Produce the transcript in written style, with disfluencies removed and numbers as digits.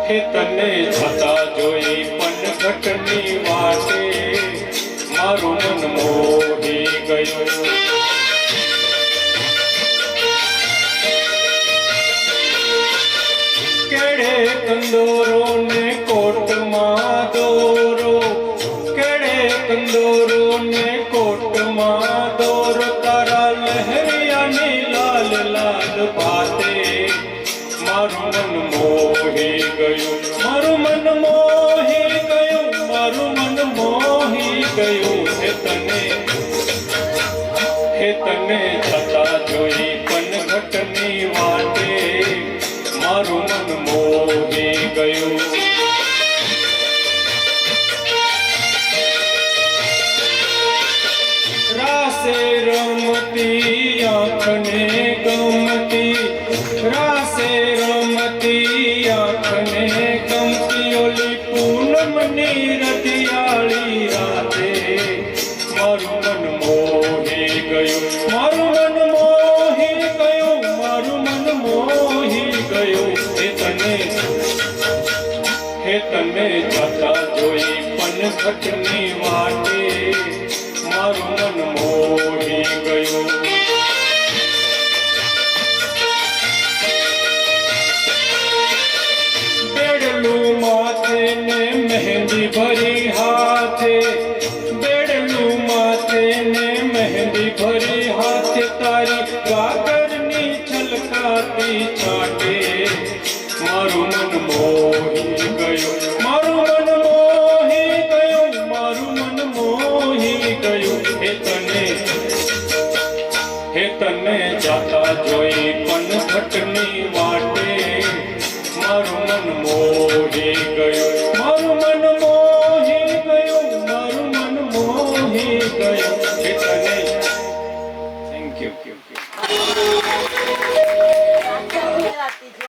હે તને છતા જોઈ પનઘટની વાટે મારું મન મોહી ગયું. કેડે કંદોરો ને કોટમાં દોરો, કેડે કંદોરો ને કોટમાં દોરો, તારા લહેરિયાની લાલ લાલ ભાતે મારું મન મોહી ગયું, મારું મન મોહી ગયું, મારું મન મોહી ગયું. હે તને છતા જોઈ પનઘટની વાટે મારું મન મોહી ગયું. રાસે રમતી આંખને ગમતી, રાસે રમતી આંખને ગમતી, ઓલી પૂનમની રતિયાળી રાતે મારું મન મોહી ગયું, મારું મન મોહી ગયું, મારું મન મોહી ગયું. હે તને છતા જોઈ પનઘટની વાટે મારું મન